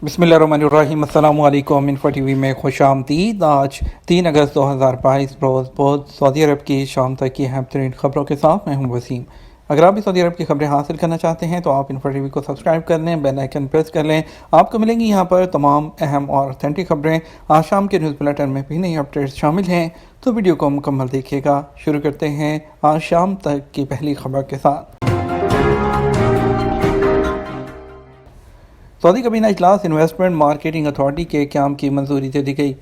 بسم اللہ الرحمن الرحیم۔ السلام علیکم۔ انفو ٹی وی میں خوش آمدید۔ آج 3 اگست 2022 روز بہت سعودی عرب کی شام تک کی اہم ترین خبروں کے ساتھ میں ہوں وسیم۔ اگر آپ بھی سعودی عرب کی خبریں حاصل کرنا چاہتے ہیں تو آپ انفو ٹی وی کو سبسکرائب کر لیں، بیل آئیکن پریس کر لیں۔ آپ کو ملیں گی یہاں پر تمام اہم اور اتھینٹک خبریں۔ آج شام کے نیوز بلیٹن میں بھی نئی اپڈیٹس شامل ہیں، تو ویڈیو کو مکمل دیکھیے گا۔ شروع کرتے ہیں آج شام تک کی پہلی خبر کے ساتھ۔ سعودی کابینہ اجلاس انویسٹمنٹ مارکیٹنگ اتھارٹی کے قیام کی منظوری دے دی گئی۔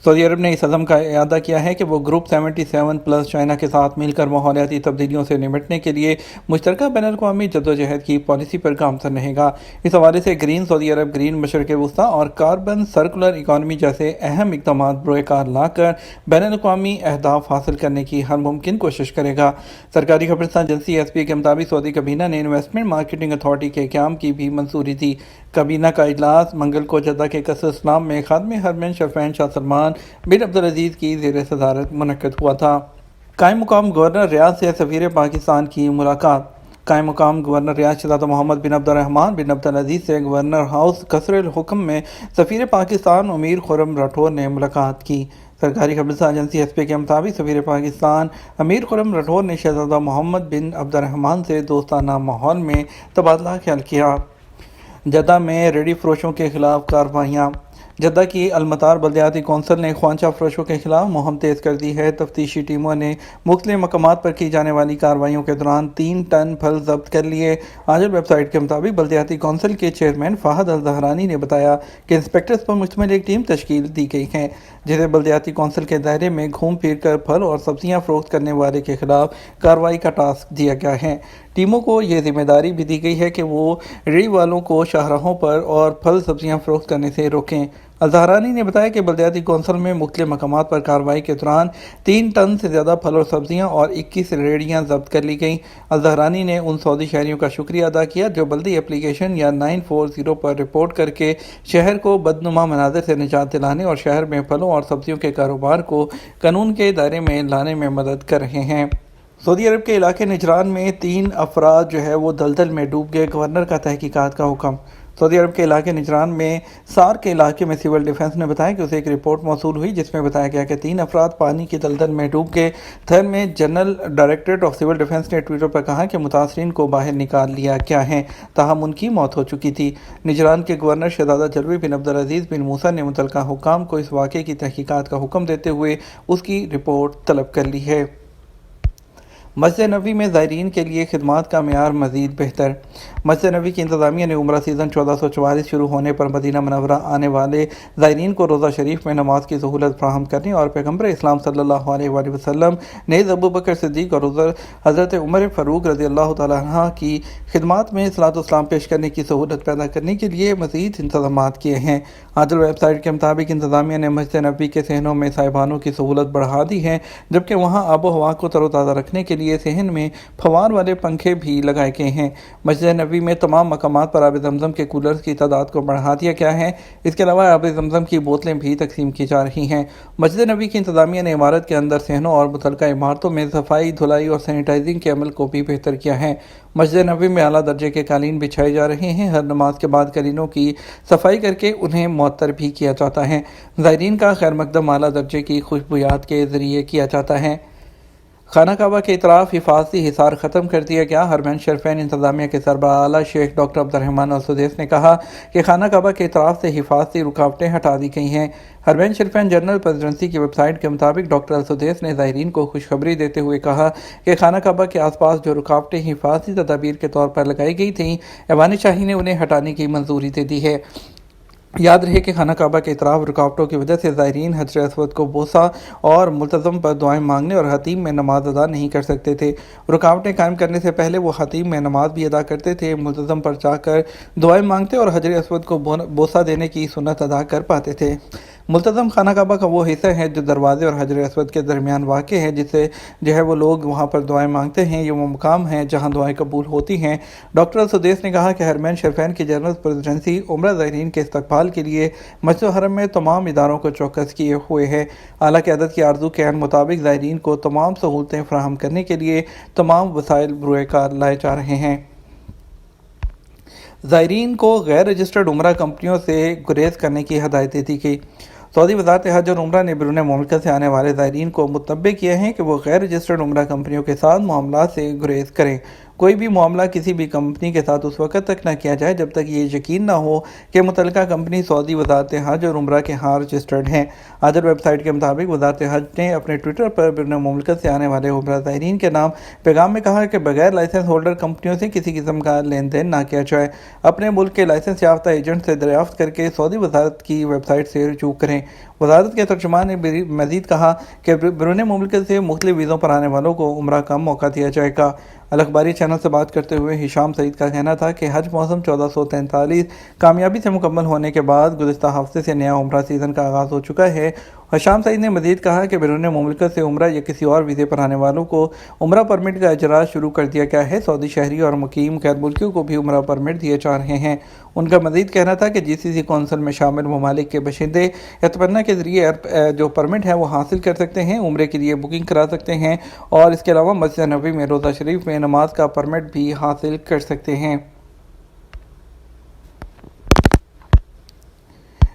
سعودی عرب نے اس عزم کا اعادہ کیا ہے کہ وہ گروپ 77 پلس چائنا کے ساتھ مل کر ماحولیاتی تبدیلیوں سے نمٹنے کے لیے مشترکہ بین الاقوامی جدوجہد کی پالیسی پر گامزن رہے گا۔ اس حوالے سے گرین سعودی عرب، گرین مشرق وسطیٰ اور کاربن سرکولر اکانومی جیسے اہم اقدامات بروئے کار لا کر بین الاقوامی اہداف حاصل کرنے کی ہر ممکن کوشش کرے گا۔ سرکاری خبررساں ایجنسی ایس پی کے مطابق سعودی کابینہ نے انویسٹمنٹ مارکیٹنگ اتھارٹی کے قیام کی بھی منظوری دی۔ کابینہ کا اجلاس منگل کو جدہ کے قصر اسلام میں خادم حرمین شریفین شاہ سلمان بن عبدالعزیز کی زیر صدارت منعقد ہوا تھا۔ قائم مقام گورنر ریاض سے سفیر پاکستان کی ملاقات۔ قائم مقام گورنر ریاض شہزادہ محمد بن عبد الرحمن بن عبدالعزیز سے گورنر ہاؤس قصر الحکم میں سفیر پاکستان امیر خرم راٹھور نے ملاقات کی۔ سرکاری خبررساں ایجنسی ایس پی کے مطابق سفیر پاکستان امیر خرم راٹھور نے شہزادہ محمد بن عبد الرحمن سے دوستانہ ماحول میں تبادلہ خیال کیا۔ جدہ میں ریڑھی فروشوں کے خلاف کارروائیاں۔ جدہ کی المطار بلدیاتی کونسل نے خوانچہ فروشوں کے خلاف مہم تیز کر دی ہے۔ تفتیشی ٹیموں نے مختلف مقامات پر کی جانے والی کارروائیوں کے دوران 3 ٹن پھل ضبط کر لیے۔ آجل ویب سائٹ کے مطابق بلدیاتی کونسل کے چیئرمین فہد الزہرانی نے بتایا کہ انسپیکٹرز پر مشتمل ایک ٹیم تشکیل دی گئی ہے، جسے بلدیاتی کونسل کے دائرے میں گھوم پھر کر پھل اور سبزیاں فروخت کرنے والے کے خلاف کارروائی کا ٹاسک دیا گیا ہے۔ ٹیموں کو یہ ذمہ داری بھی دی گئی ہے کہ وہ ریڑھی والوں کو شاہراہوں پر اور پھل سبزیاں فروخت کرنے سے روکیں۔ الزہرانی نے بتایا کہ بلدیاتی کونسل میں مختلف مقامات پر کارروائی کے دوران 3 ٹن سے زیادہ پھل اور سبزیاں اور 21 ریڑھیاں ضبط کر لی گئیں۔ الزہرانی نے ان سعودی شہریوں کا شکریہ ادا کیا جو بلدی اپلیکیشن یا 940 پر رپورٹ کر کے شہر کو بدنما مناظر سے نجات دلانے اور شہر میں پھلوں اور سبزیوں کے کاروبار کو قانون کے دائرے میں لانے میں مدد کر رہے ہیں۔ سعودی عرب کے علاقے نجران میں 3 افراد وہ دلدل میں ڈوب گئے، گورنر کا تحقیقات کا حکم۔ سعودی عرب کے علاقے نجران میں سار کے علاقے میں سول ڈیفنس نے بتایا کہ اسے ایک رپورٹ موصول ہوئی جس میں بتایا گیا کہ 3 افراد پانی کی دلدل میں ڈوب گئے۔ تھر میں general directorate of civil defence نے ٹویٹر پر کہا کہ متاثرین کو باہر نکال لیا گیا ہے، تاہم ان کی موت ہو چکی تھی۔ نجران کے گورنر شہزادہ جلوی بن عبدالعزیز بن موسیٰ نے متعلقہ حکام کو اس واقعے کی تحقیقات کا حکم دیتے ہوئے اس کی رپورٹ طلب کر لی ہے۔ مسجد نبوی میں زائرین کے لیے خدمات کا معیار مزید بہتر۔ مسجد نبوی کی انتظامیہ نے عمرہ سیزن 1444 شروع ہونے پر مدینہ منورہ آنے والے زائرین کو روضہ شریف میں نماز کی سہولت فراہم کرنے اور پیغمبر اسلام صلی اللہ علیہ وآلہ وسلم نیز ابوبکر صدیق اور حضرت عمر فاروق رضی اللہ تعالیٰ عنہ کی خدمات میں صلاۃ والسلام پیش کرنے کی سہولت پیدا کرنے کے لیے مزید انتظامات کیے ہیں۔ عادل ویب سائٹ کے مطابق انتظامیہ نے مسجد نبوی کے صحنوں میں صاحبانوں کی سہولت بڑھا دی ہے، جبکہ وہاں آب و ہوا کو تر و تازہ رکھنے کے لیے صحن میں فوار والے پنکھے بھی لگائے گئے ہیں۔ مسجد نبوی میں تمام مقامات پر آب زمزم کے کولرز کی تعداد کو بڑھا دیا گیا ہے۔ اس کے علاوہ آب زمزم کی بوتلیں بھی تقسیم کی جا رہی ہیں۔ مسجد نبوی کی انتظامیہ نے عمارت کے اندر صحنوں اور متعلقہ عمارتوں میں صفائی، دھلائی اور سینیٹائزنگ کے عمل کو بھی بہتر کیا ہے۔ مسجد نبوی میں اعلیٰ درجے کے قالین بچھائے جا رہے ہیں۔ ہر نماز کے بعد قالینوں کی صفائی کر کے انہیں معطر بھی کیا جاتا ہے۔ زائرین کا خیر مقدم اعلیٰ درجے کی خوشبویات کے ذریعے کیا جاتا ہے۔ خانہ کعبہ کے اطراف حفاظتی حصار ختم کر دیا گیا۔ حرمین شریفین انتظامیہ کے سربراہ اعلیٰ شیخ ڈاکٹر عبد الرحمن السدیس نے کہا کہ خانہ کعبہ کے اطراف سے حفاظتی رکاوٹیں ہٹا دی گئی ہیں۔ حرمین شریفین جنرل پریزیڈنسی کی ویب سائٹ کے مطابق ڈاکٹر السدیس نے زائرین کو خوشخبری دیتے ہوئے کہا کہ خانہ کعبہ کے آس پاس جو رکاوٹیں حفاظتی تدابیر کے طور پر لگائی گئی تھیں، ایوان شاہی نے انہیں ہٹانے کی منظوری دے دی ہے۔ یاد رہے کہ خانہ کعبہ کے اطراف رکاوٹوں کی وجہ سے زائرین حجر اسود کو بوسہ اور ملتزم پر دعائیں مانگنے اور حتیم میں نماز ادا نہیں کر سکتے تھے۔ رکاوٹیں قائم کرنے سے پہلے وہ حتیم میں نماز بھی ادا کرتے تھے، ملتزم پر جا کر دعائیں مانگتے اور حجر اسود کو بوسہ دینے کی سنت ادا کر پاتے تھے۔ ملتزم خانہ کعبہ کا وہ حصہ ہے جو دروازے اور حجر اسود کے درمیان واقع ہے، جس سے وہ لوگ وہاں پر دعائیں مانگتے ہیں۔ یہ وہ مقام ہے جہاں دعائیں قبول ہوتی ہیں۔ ڈاکٹر السدیس نے کہا کہ حرمین شریفین کی جنرل پریزیڈنسی عمرہ زائرین کے استقبال کے لیے مسجد حرم میں تمام اداروں کو چوکس کیے ہوئے ہے۔ اعلیٰ قیادت کی آرزو کے عین مطابق زائرین کو تمام سہولتیں فراہم کرنے کے لیے تمام وسائل بروئے کار لائے جا رہے ہیں۔ زائرین کو غیر رجسٹرڈ عمرہ کمپنیوں سے گریز کرنے کی ہدایت دی گئی۔ سعودی وزارت حج اور عمرہ نے بیرون مملکت سے آنے والے زائرین کو متنبہ کیا ہے کہ وہ غیر رجسٹرڈ عمرہ کمپنیوں کے ساتھ معاملات سے گریز کریں۔ کوئی بھی معاملہ کسی بھی کمپنی کے ساتھ اس وقت تک نہ کیا جائے جب تک یہ یقین نہ ہو کہ متعلقہ کمپنی سعودی وزارت حج اور عمرہ کے ہاں رجسٹرڈ ہیں۔ آجر ویب سائٹ کے مطابق وزارت حج نے اپنے ٹویٹر پر بیرون مملکت سے آنے والے عمرہ زائرین کے نام پیغام میں کہا کہ بغیر لائسنس ہولڈر کمپنیوں سے کسی قسم کا لین دین نہ کیا جائے۔ اپنے ملک کے لائسنس یافتہ ایجنٹ سے دریافت کر کے سعودی وزارت کی ویب سائٹ سے رجوع کریں۔ وزارت کے ترجمان نے مزید کہا کہ بیرون مملکت سے مختلف ویزوں پر آنے والوں کو عمرہ کا موقع دیا جائے گا۔ الاخباری چینل سے بات کرتے ہوئے ہشام سعید کا کہنا تھا کہ حج موسم 1443 کامیابی سے مکمل ہونے کے بعد گزشتہ ہفتے سے نیا عمرہ سیزن کا آغاز ہو چکا ہے۔ ہشام سعید نے مزید کہا کہ بیرون مملکت سے عمرہ یا کسی اور ویزے پر آنے والوں کو عمرہ پرمٹ کا اجراء شروع کر دیا گیا ہے۔ سعودی شہری اور مقیم غیر ملکیوں کو بھی عمرہ پرمٹ دیے جا رہے ہیں۔ ان کا مزید کہنا تھا کہ جی سی سی کونسل میں شامل ممالک کے باشندے اتمنا کے ذریعے جو پرمٹ ہے وہ حاصل کر سکتے ہیں، عمرے کے لیے بکنگ کرا سکتے ہیں اور اس کے علاوہ مسجد نبوی میں روزہ شریف میں نماز کا پرمٹ بھی حاصل کر سکتے ہیں۔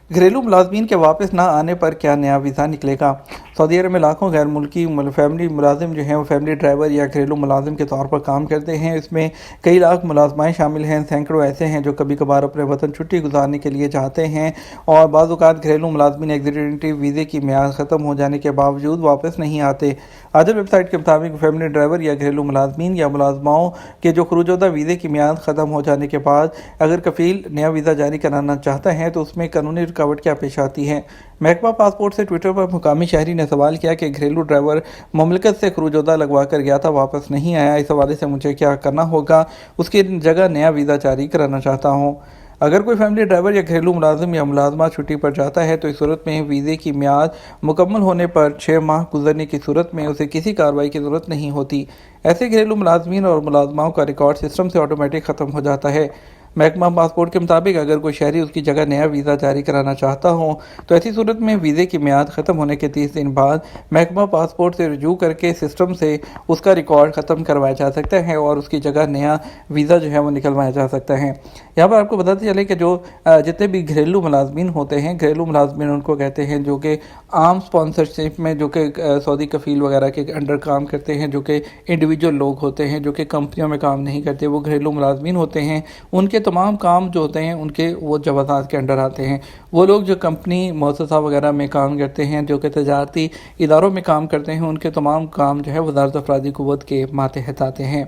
گھریلو ملازمین کے واپس نہ آنے پر کیا نیا ویزا نکلے گا؟ سعودی عرب میں لاکھوں غیر ملکی فیملی ملازم جو ہیں وہ فیملی ڈرائیور یا گھریلو ملازم کے طور پر کام کرتے ہیں۔ اس میں کئی لاکھ ملازمائیں شامل ہیں۔ سینکڑوں ایسے ہیں جو کبھی کبھار اپنے وطن چھٹی گزارنے کے لیے جاتے ہیں اور بعض اوقات گھریلو ملازمین ایگزیکٹو ویزے کی میعاد ختم ہو جانے کے باوجود واپس نہیں آتے۔ آجر ویب سائٹ کے مطابق فیملی ڈرائیور یا گھریلو ملازمین یا ملازماؤں کے جو خروجودہ ویزے کی میعاد ختم ہو جانے کے بعد اگر کفیل نیا ویزا جاری کرانا چاہتا ہے تو اس میں قانونی رکاوٹ کیا پیش آتی ہے؟ محکمہ پاسپورٹ سے ٹویٹر پر مقامی شہری نے سوال کیا کہ گھریلو ڈرائیور مملکت سے خروجودہ لگوا کر گیا تھا، واپس نہیں آیا، اس حوالے سے مجھے کیا کرنا ہوگا؟ اس کی جگہ نیا ویزا جاری کرانا چاہتا ہوں۔ اگر کوئی فیملی ڈرائیور یا گھریلو ملازم یا ملازمہ چھٹی پر جاتا ہے تو اس صورت میں ویزے کی میعاد مکمل ہونے پر 6 ماہ گزرنے کی صورت میں اسے کسی کارروائی کی ضرورت نہیں ہوتی۔ ایسے گھریلو ملازمین اور ملازماؤں کا ریکارڈ سسٹم سے آٹومیٹک ختم ہو جاتا ہے۔ محکمہ پاسپورٹ کے مطابق اگر کوئی شہری اس کی جگہ نیا ویزا جاری کرانا چاہتا ہو تو ایسی صورت میں ویزے کی میعاد ختم ہونے کے 30 دن بعد محکمہ پاسپورٹ سے رجوع کر کے سسٹم سے اس کا ریکارڈ ختم کروایا جا سکتا ہے اور اس کی جگہ نیا ویزا جو ہے وہ نکلوایا جا سکتا ہے۔ یہاں پر آپ کو بتاتے چلے کہ جو جتنے بھی گھریلو ملازمین ہوتے ہیں، گھریلو ملازمین ان کو کہتے ہیں جو کہ عام اسپانسرشپ میں جو کہ سعودی کفیل وغیرہ کے انڈر کام کرتے ہیں، جو کہ انڈیویجول لوگ ہوتے ہیں جو کہ کمپنیوں میں کام نہیں کرتے، وہ گھریلو ملازمین ہوتے ہیں۔ ان کے تمام کام جو ہوتے ہیں ان کے وہ جوازات کے انڈر آتے ہیں۔ وہ لوگ جو کمپنی مؤسسہ وغیرہ میں کام کرتے ہیں، جو کہ تجارتی اداروں میں کام کرتے ہیں، ان کے تمام کام جو ہے وزارت افرادی قوت کے ماتحت آتے ہیں۔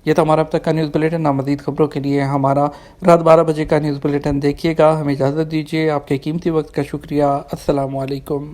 یہ تو ہمارا اب تک کا نیوز بلیٹن۔ مزید خبروں کے لیے ہمارا رات 12 بجے کا نیوز بلیٹن دیکھیے گا۔ ہمیں اجازت دیجیے۔ آپ کے قیمتی وقت کا شکریہ۔ السلام علیکم۔